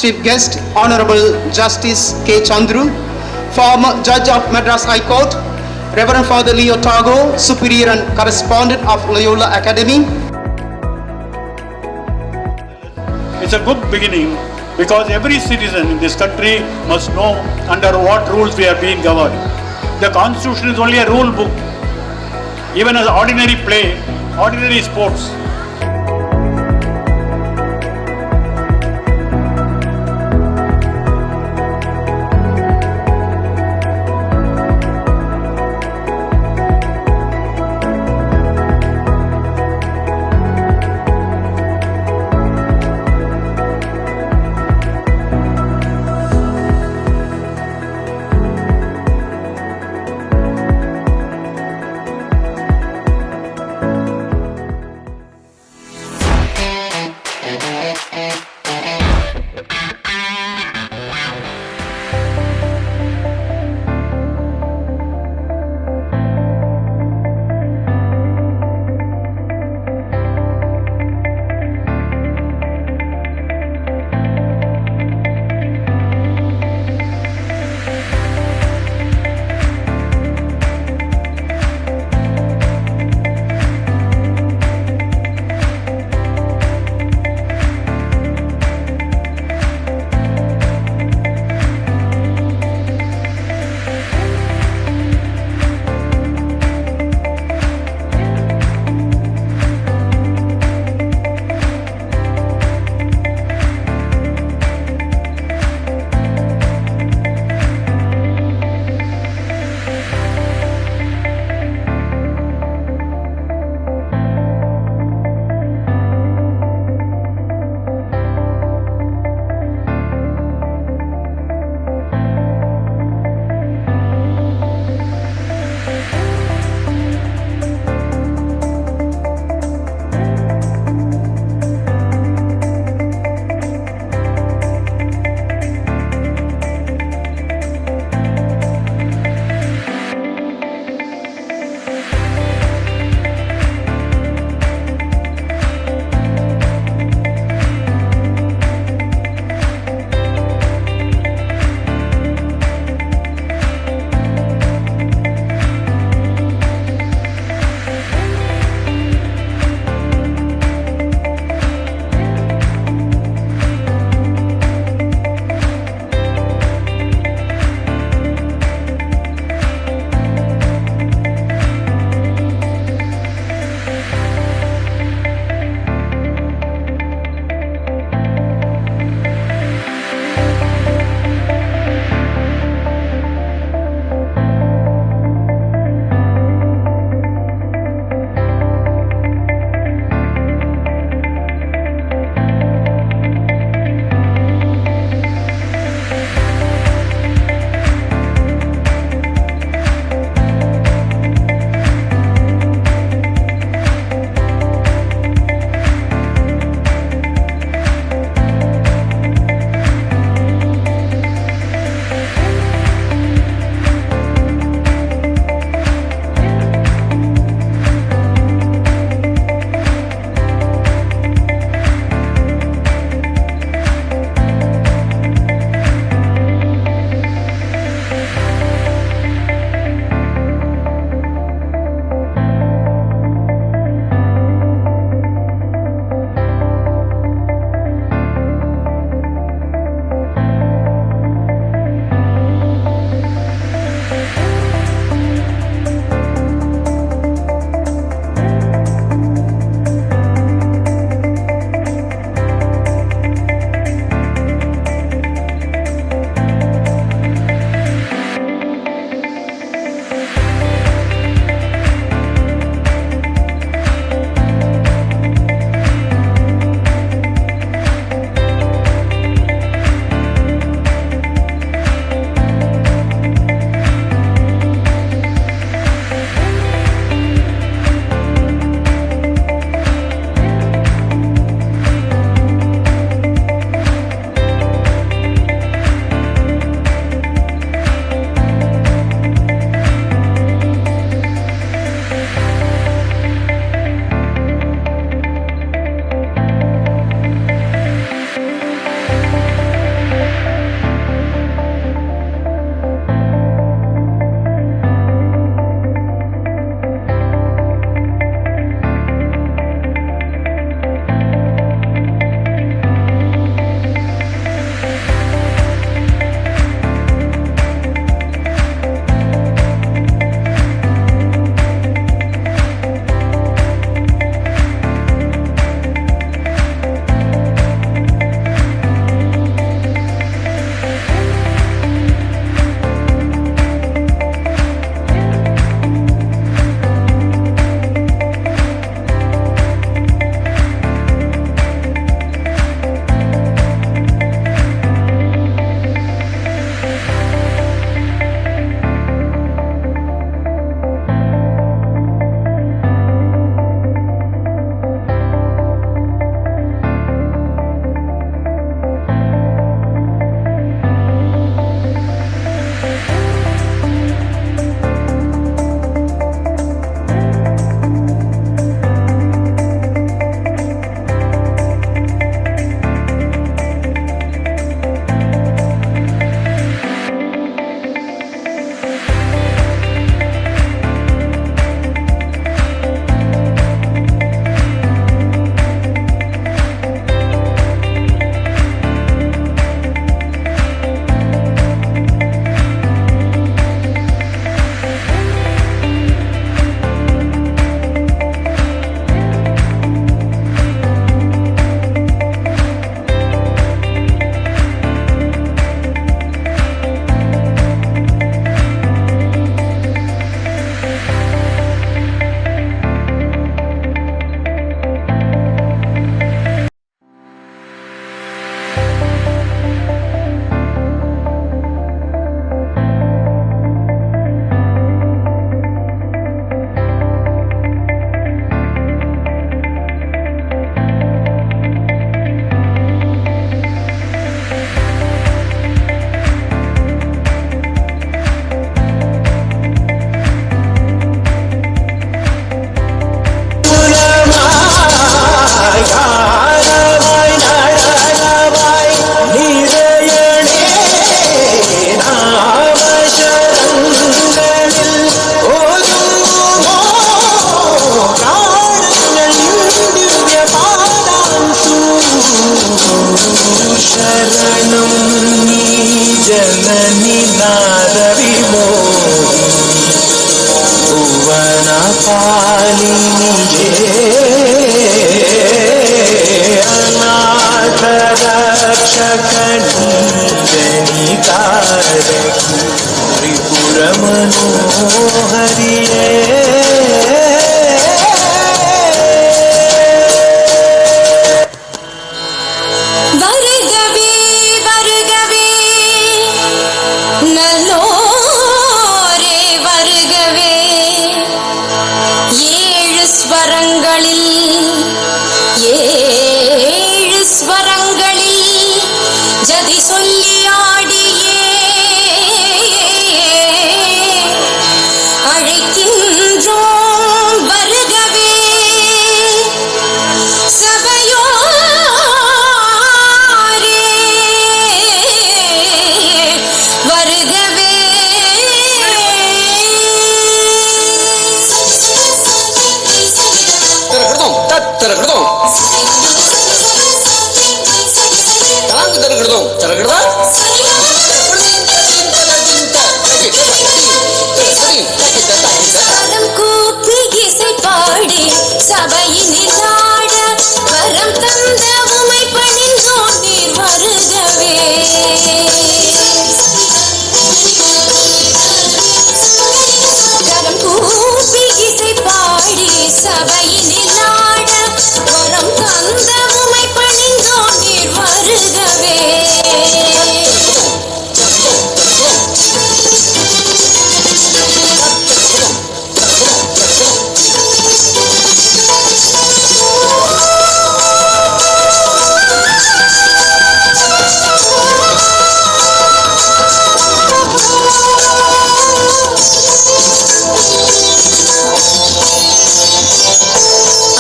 Chief Guest, Honorable Justice K. Chandru, former Judge of Madras High Court, Reverend Father Leo Tago, Superior and Correspondent of Loyola Academy. It's a good beginning because every citizen in this country must know under what rules we are being governed. The Constitution is only a rule book. Even as ordinary play, ordinary sports,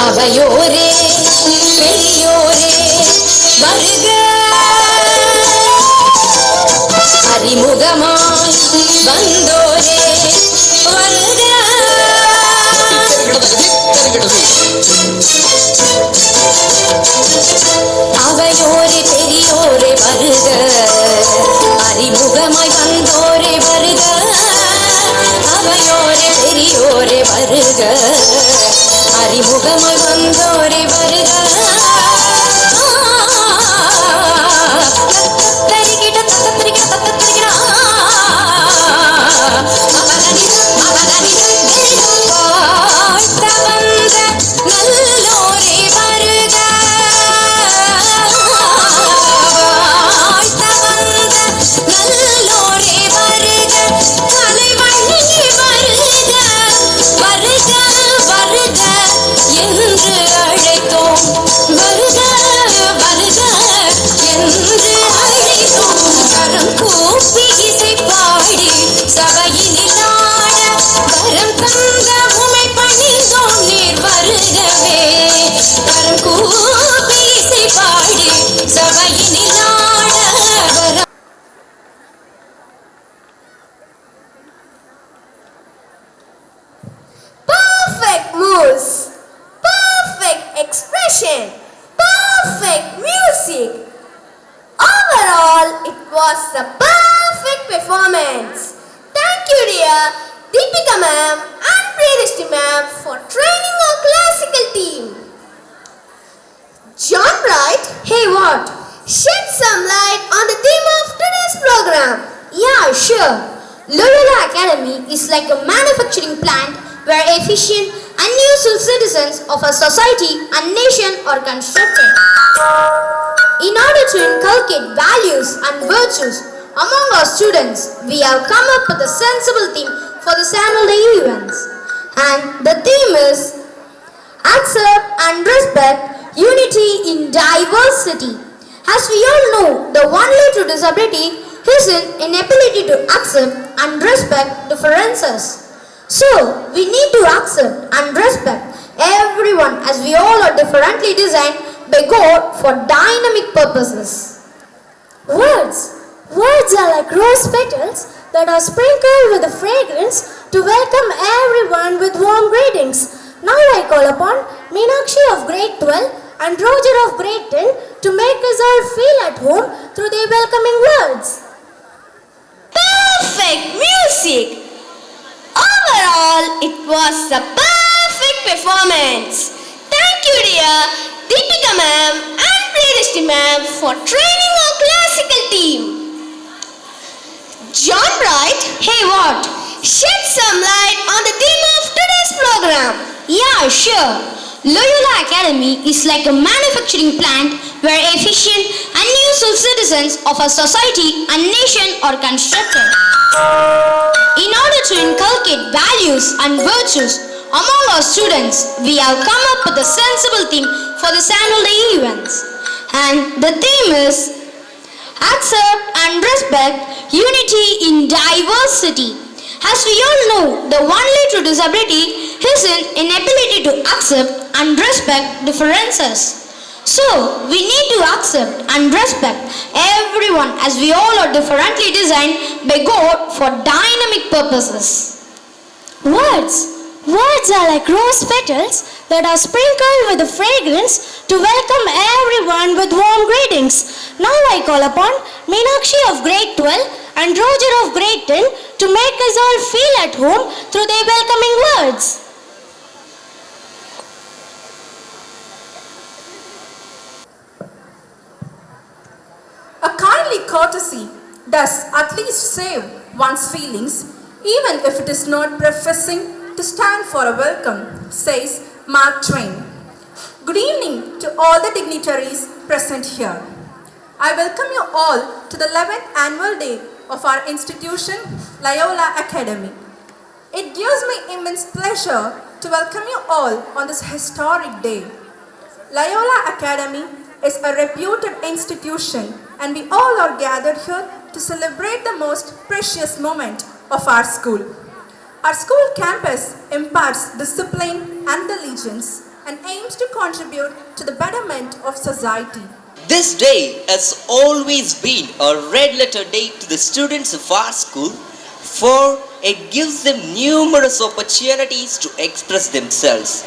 அவையோரே பெரியோரே வருக, அறிமுகமாய் வந்தோரே வருக. அவையோரே பெரியோரே வருக, அறிமுகமாய் வந்தோரே வருக. அவையோரே பெரியோரே வருக, அறிமுகமாய் வந்தோரே வருக. Perfect moves, perfect expression, perfect music. Overall, it was a perfect performance. Thank you, dear Deepika ma'am and Priyadrishti ma'am for training our classical team. John Bright, hey what? Shed some light on the theme of today's program. Yeah, sure. Loyola Academy is like a manufacturing plant where efficient and useful citizens of a society and nation are constructed. In order to inculcate values and virtues among our students, we have come up with a sensible theme for this annual day events. And the theme is Accept and Respect Unity in Diversity. As we all know, the only true disability is an inability to accept and respect differences. So, we need to accept and respect everyone as we all are differently designed by God for dynamic purposes. Words are like rose petals that are sprinkled with the fragrance to welcome everyone with warm greetings. Now I call upon Meenakshi of grade 12 and Roger of grade 10 to make us all feel at home through their welcoming words. Perfect music. Overall, it was a perfect performance. Thank you, dear Deepika ma'am and Priyadrishti ma'am for training our classical team. John Bright, hey what? Shed some light on the theme of today's program. Yeah, sure. Loyola Academy is like a manufacturing plant where efficient and useful citizens of a society and nation are constructed. In order to inculcate values and virtues among our students, we have come up with a sensible theme for this annual day events. And the theme is Accept and Respect Unity in Diversity. As we all know, the only true disability is an inability to accept and respect differences. So, we need to accept and respect everyone as we all are differently designed by God for dynamic purposes. Words are like rose petals that are sprinkled with the fragrance to welcome everyone with warm greetings. Now I call upon Meenakshi of grade 12 and Roger of grade 10 to make us all feel at home through their welcoming words. A kindly courtesy does at least save one's feelings, even if it is not professing to stand for a welcome, says Mark Twain. Good evening to all the dignitaries present here. I welcome you all to the 11th annual day of our institution, Loyola Academy. It gives me immense pleasure to welcome you all on this historic day. Loyola Academy is a reputed institution, and we all are gathered here to celebrate the most precious moment of our school. Our school campus imparts discipline and diligence, and and aims to contribute to the betterment of society. This day has always been a red letter day to the students of our school, for it gives them numerous opportunities to express themselves.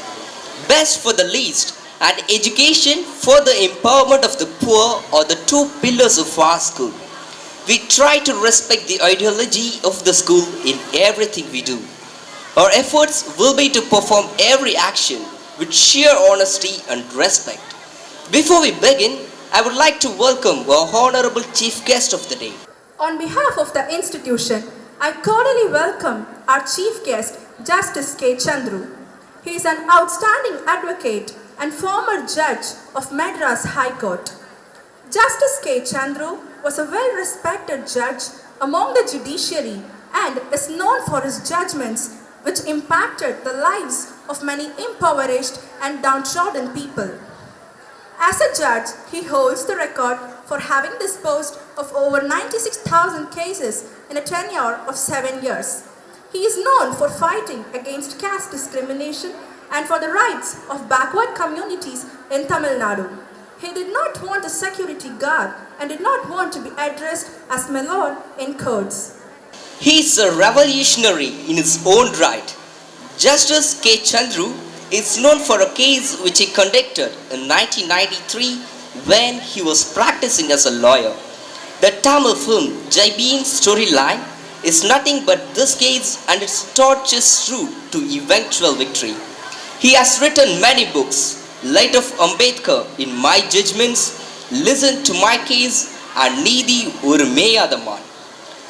Best for the least and education for the empowerment of the poor are the two pillars of our school. We try to respect the ideology of the school in everything we do. Our efforts will be to perform every action with sheer honesty and respect. Before we begin, I would like to welcome our honorable chief guest of the day. On behalf of the institution, I cordially welcome our chief guest, Justice K. Chandru. He is an outstanding advocate and former judge of Madras High Court. Justice K. Chandru was a well-respected judge among the judiciary and is known for his judgments which impacted the lives of many impoverished and downtrodden people. As a judge, he holds the record for having disposed of over 96,000 cases in a tenure of 7 years. He is known for fighting against caste discrimination and for the rights of backward communities in Tamil Nadu. He did not want a security guard and did not want to be addressed as my lord in courts. He is a revolutionary in his own right. Justice K. Chandru is known for a case which he conducted in 1993 when he was practicing as a lawyer. The Tamil film Jaibeen's storyline is nothing but this case and its tortuous route to eventual victory. He has written many books, Light of Ambedkar in My Judgments, Listen to My Case and Needi Oru Meyadaman.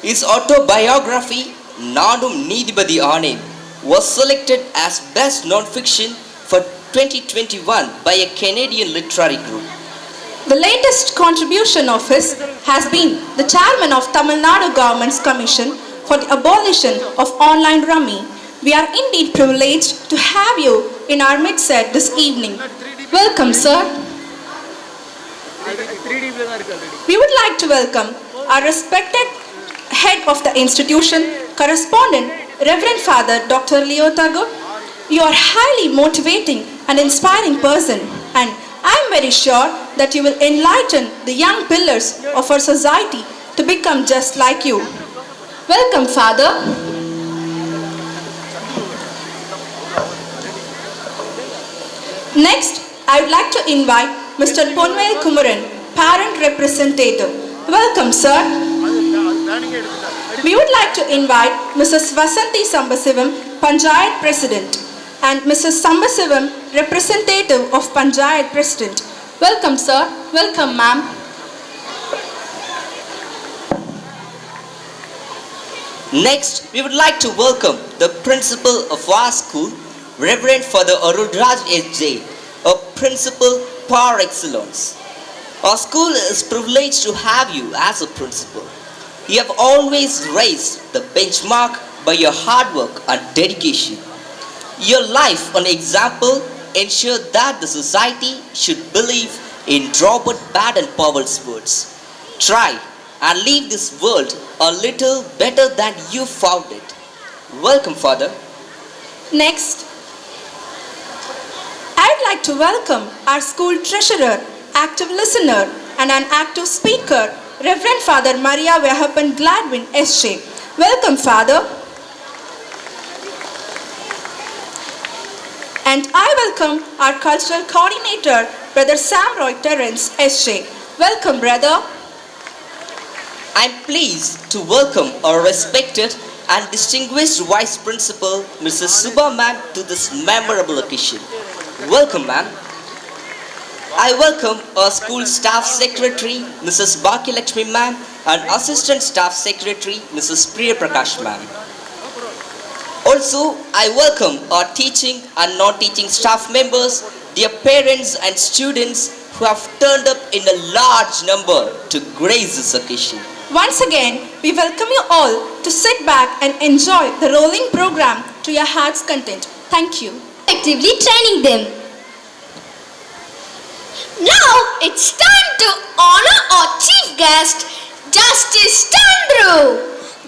His autobiography, Nadum Needibadi Aane, was selected as Best Non-Fiction for 2021 by a Canadian literary group. The latest contribution of his has been the chairman of Tamil Nadu Government's Commission for the Abolition of Online Rummy. We are indeed privileged to have you in our midst this evening. Welcome, sir. We would like to welcome our respected head of the institution, correspondent, Reverend Father Dr. Loyola. You are highly motivating and inspiring person, and I am very sure that you will enlighten the young pillars of our society to become just like you. Welcome, Father. Next, I would like to invite Mr. Ponvel Kumaran, parent representative. Welcome, sir. We would like to invite Mrs. Vasanthi Sambasivam, Panchayat President, and Mrs. Sambasivam, representative of Panchayat President. Welcome, sir. Welcome, ma'am. Next, we would like to welcome the principal of our school, Reverend Father Arudraj S.J., a principal par excellence. Our school is privileged to have you as a principal. You have always raised the benchmark by your hard work and dedication. Your life and example ensure that the society should believe in Robert Baden-Powell's words. Try and leave this world a little better than you found it. Welcome, Father. Next, I would like to welcome our school treasurer, active listener, and an active speaker, Reverend Father Maria Vehapan Gladwin S.J. Welcome, Father. And I welcome our cultural coordinator, Brother Sam Roy Terence S.J. Welcome, brother. I am pleased to welcome our respected and distinguished Vice Principal, Mrs. Subha ma'am, to this memorable occasion. Welcome, ma'am. I welcome our school staff secretary, Mrs. Baki Lakshmi ma'am, and assistant staff secretary, Mrs. Priya Prakash ma'am. Also, I welcome our teaching and non-teaching staff members, dear parents and students who have turned up in a large number to grace this occasion. Once again, we welcome you all to sit back and enjoy the rolling program to your heart's content. Thank you. Actively training them. Now it's time to honor our chief guest, Justice Chandru.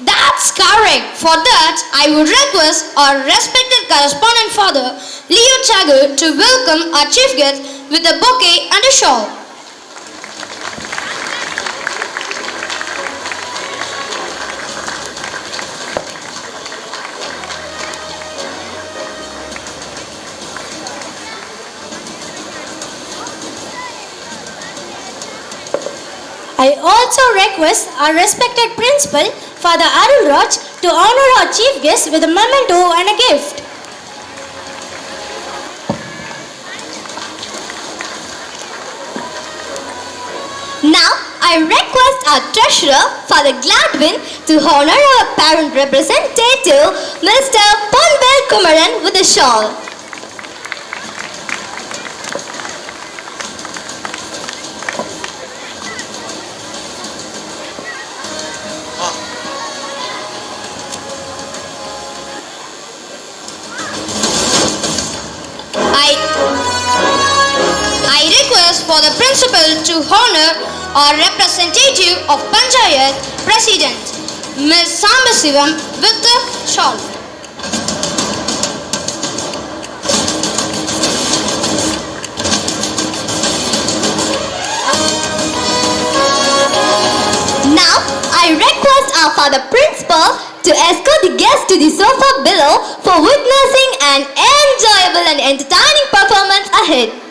That's correct. For that, I would request our respected correspondent father, Leo Tagore, to welcome our chief guest with a bouquet and a shawl. I also request our respected principal, Father Arul Raj, to honor our chief guest with a memento and a gift. Now, I request our treasurer, Father Gladwin, to honor our parent representative, Mr. Panvel Kumaran, with a shawl. I request for the principal to honor our representative of Panchayat President, Ms. Sambasivam, with the shawl. Now, I request our Father Principal to escort the guests to the sofa below for witnessing an enjoyable and entertaining performance ahead.